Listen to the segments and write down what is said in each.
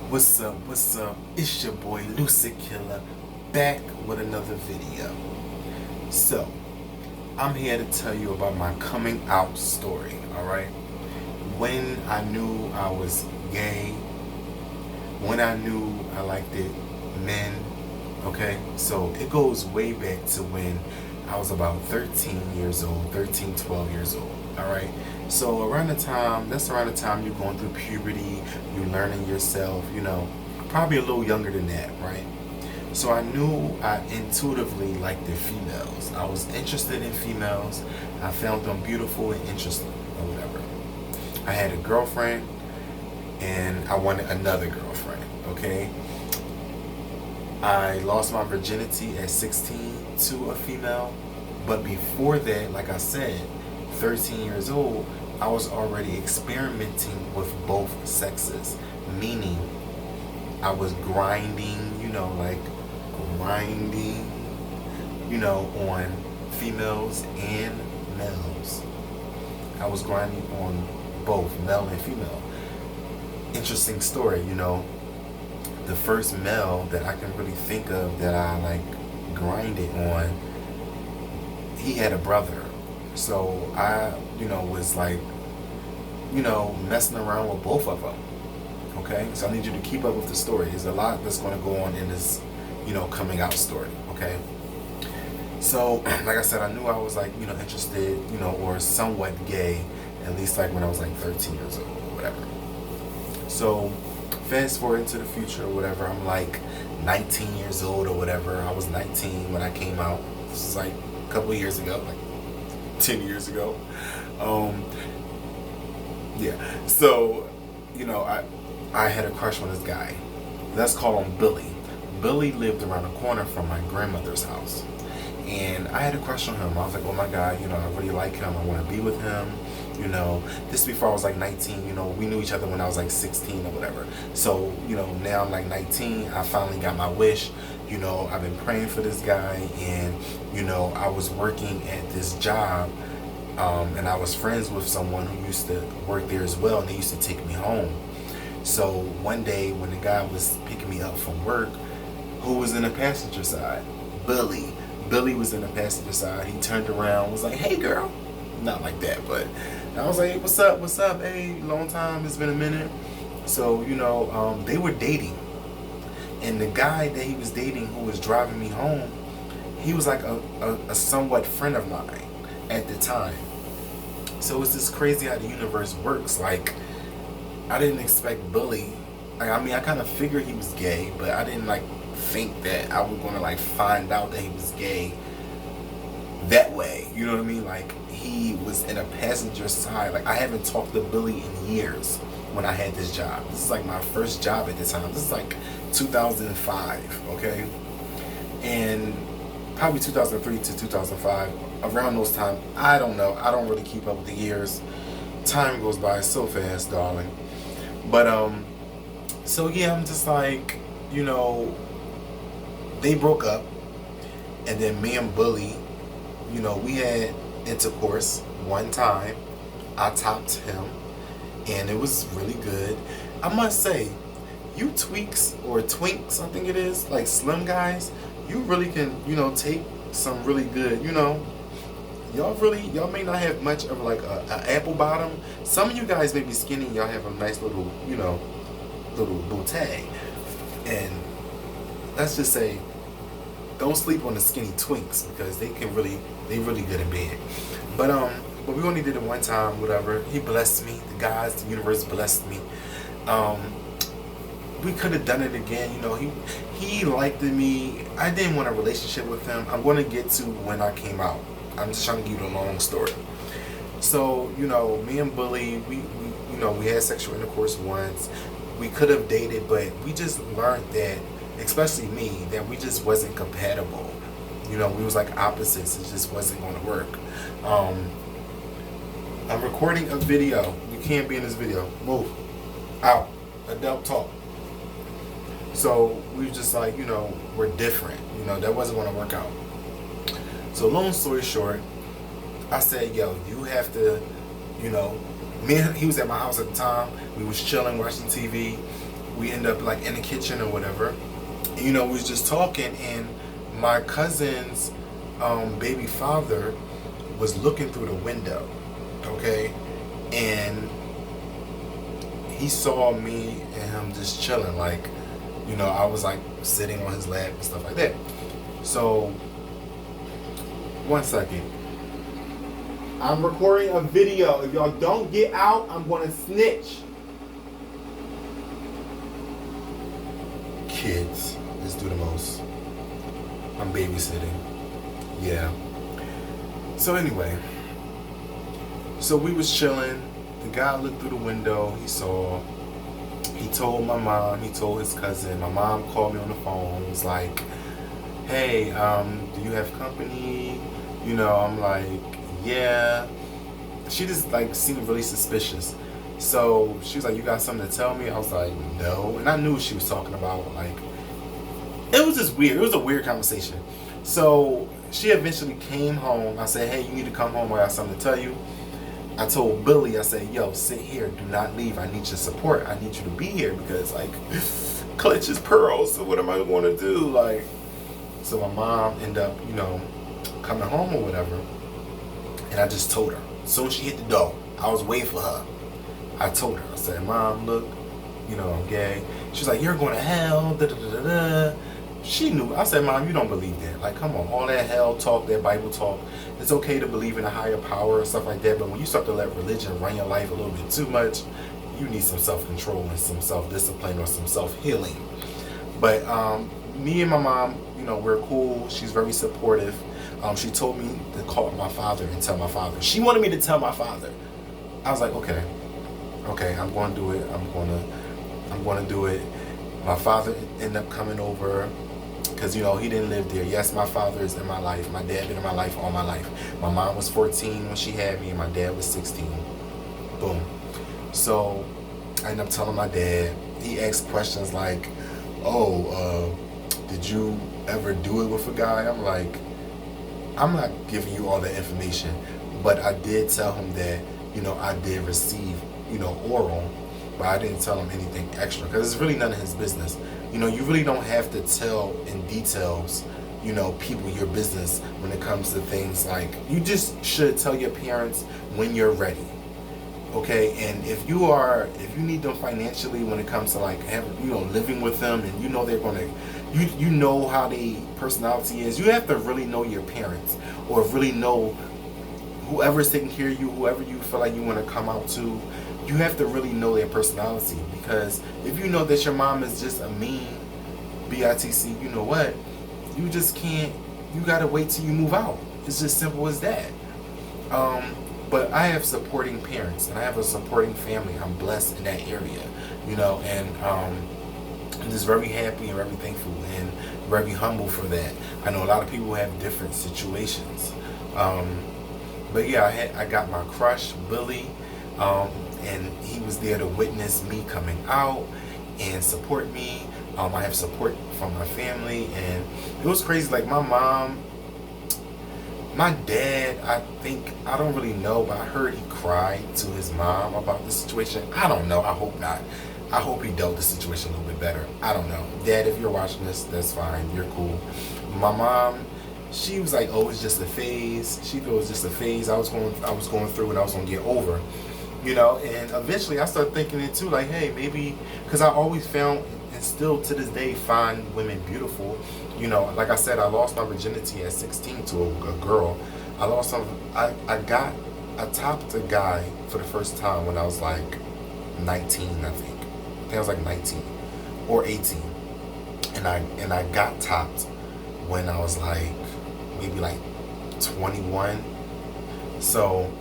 What's up? What's up? It's your boy Lucid Killer back with another video. So, I'm here to tell you about my coming out story, alright? When I knew I was gay, when I knew I liked it, men, okay? So, it goes way back to when I was about 13 years old, 13, 12 years old, alright? So that's around the time you're going through puberty, you're learning yourself, probably a little younger than that, right? So I knew I intuitively liked the females. I was interested in females. I found them beautiful and interesting or whatever. I had a girlfriend and I wanted another girlfriend, okay? I lost my virginity at 16 to a female, but before that, like I said, 13 years old, I was already experimenting with both sexes, meaning I was grinding, on females and males. I was grinding on both male and female. Interesting story, the first male that I can really think of that I grinded on, he had a brother. So I, was messing around with both of them. Okay? So I need you to keep up with the story. There's a lot that's going to go on in this, coming out story. Okay? So, like I said, I knew I was interested, or somewhat gay, at least when I was 13 years old or whatever. So, fast forward into the future or whatever, I'm 19 years old or whatever. I was 19 when I came out. This is a couple of years ago, 10 years ago. Yeah. So, I had a crush on this guy. Let's call him Billy. Billy lived around the corner from my grandmother's house. And I had a crush on him. I was like, oh my God, I really like him. I want to be with him. This before I was 19, we knew each other when I was 16 or whatever. So, now I'm 19. I finally got my wish. I've been praying for this guy, and, I was working at this job, and I was friends with someone who used to work there as well, and they used to take me home. So one day when the guy was picking me up from work, who was in the passenger side? Billy. Billy was in the passenger side. He turned around, was like, hey girl. Not like that, but I was like, what's up, hey, long time, it's been a minute. So, they were dating. And the guy that he was dating who was driving me home, he was a somewhat friend of mine at the time. So it's just crazy how the universe works. I didn't expect Billy. I kind of figured he was gay, but I didn't think that I was gonna find out that he was gay that way. You know what I mean? He was in a passenger side. I haven't talked to Billy in years when I had this job. This is my first job at the time. This is 2005, okay? And probably 2003 to 2005, around those times. I don't know. I don't really keep up with the years. Time goes by so fast, darling. But, so yeah, I'm just they broke up. And then me and Billy, we had intercourse one time. I topped him, and it was really good. I must say, you tweaks or twinks, I think it is, slim guys, you really can, take some really good, y'all may not have much of a apple bottom. Some of you guys may be skinny, y'all have a nice little, little bootay. And let's just say, don't sleep on the skinny twinks, because they really good in bed. But we only did it one time, whatever. He blessed me, the universe blessed me. We could have done it again, he liked me. I didn't want a relationship with him. I'm going to get to when I came out. I'm just trying to give you the long story. So, me and Billy, we had sexual intercourse once. We could have dated, but we just learned that, especially me, that we just wasn't compatible. We was opposites. It just wasn't going to work. I'm recording a video. You can't be in this video. Move. Out. Adult talk. So we were just we're different. That wasn't going to work out. So long story short, I said, yo, you have to, he was at my house at the time. We was chilling, watching TV. we end up like in the kitchen or whatever. And, you know, we was just talking, and my cousin's baby father was looking through the window, okay, and he saw me and him just chilling, like, you know, I was like sitting on his lap and stuff like that. So, 1 second. I'm recording a video. If y'all don't get out, I'm gonna snitch. Kids just do the most. I'm babysitting. Yeah. So anyway, so we was chilling. The guy looked through the window. He saw. He told my mom. He told his cousin. My mom called me on the phone. Was like, "Hey, do you have company?" You know, I'm like, "Yeah." She just like seemed really suspicious. So she was like, "You got something to tell me?" I was like, "No," and I knew what she was talking about. Like, it was just weird. It was a weird conversation. So she eventually came home. I said, "Hey, you need to come home. I got something to tell you." I told Billy, I said, "Yo, sit here. Do not leave. I need your support. I need you to be here because, like, clutch his pearls. So what am I going to do?" Like, so my mom ended up, you know, coming home or whatever. And I just told her. As soon as she hit the door, I was waiting for her. I told her. I said, "Mom, look, you know, I'm gay." She's like, "You're going to hell. Da da da da." She knew. I said, "Mom, you don't believe that. Like, come on, all that hell talk, that Bible talk. It's okay to believe in a higher power and stuff like that, but when you start to let religion run your life a little bit too much, you need some self-control and some self-discipline or some self-healing." But me and my mom, you know, we're cool. She's very supportive. She told me to call my father and tell my father. She wanted me to tell my father. I was like, okay, I'm going to do it. I'm going to do it. My father ended up coming over. Because, you know, he didn't live there. Yes, my father is in my life. My dad been in my life all my life. My mom was 14 when she had me, and my dad was 16. Boom. So I ended up telling my dad. He asked questions like, "Oh, did you ever do it with a guy?" I'm like, I'm not giving you all that information, but I did tell him that, you know, I did receive, you know, oral, but I didn't tell him anything extra because it's really none of his business. You know, you really don't have to tell in details, you know, people your business when it comes to things like, you just should tell your parents when you're ready. Okay, and if you need them financially when it comes to like having, you know, living with them, and you know they're gonna, you know how their personality is, you have to really know your parents, or really know whoever's taking care of you, whoever you feel like you want to come out to. You have to really know their personality, because if you know that your mom is just a mean BITC, you know what? You just can't, you gotta wait till you move out. It's just simple as that. But I have supporting parents, and I have a supporting family. I'm blessed in that area, you know, and I'm just very happy and very thankful and very humble for that. I know a lot of people have different situations. But yeah, I got my crush, Billy. And he was there to witness me coming out and support me. I have support from my family, and it was crazy. Like my mom, my dad, I don't really know, but I heard he cried to his mom about the situation. I don't know. I hope not. I hope he dealt the situation a little bit better. I don't know. Dad, if you're watching this, that's fine. You're cool. My mom, she was like, "Oh, it's just a phase." She thought it was just a phase I was going through, and I was gonna get over. You know, and eventually I started thinking it too, like, hey, maybe, because I always found, and still to this day find women beautiful. You know, like I said, I lost my virginity at 16 to a girl. I topped a guy for the first time when I was like 19, I think. I think I was like 19 or 18. And I got topped when I was like, maybe like 21. So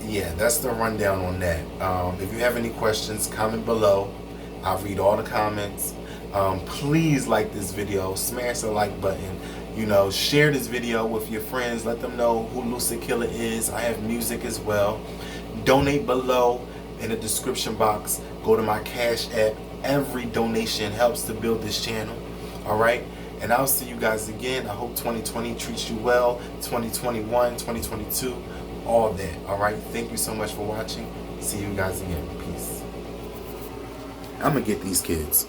yeah, that's the rundown on that. If you have any questions, comment below. I'll read all the comments. Please like this video, smash the like button. You know, share this video with your friends. Let them know who Lucid Killer is. I have music as well. Donate below in the description box. Go to my Cash App. Every donation helps to build this channel. All right. And I'll see you guys again. I hope 2020 treats you well. 2021, 2022. All that. All right. Thank you so much for watching. See you guys again. Peace. I'm gonna get these kids.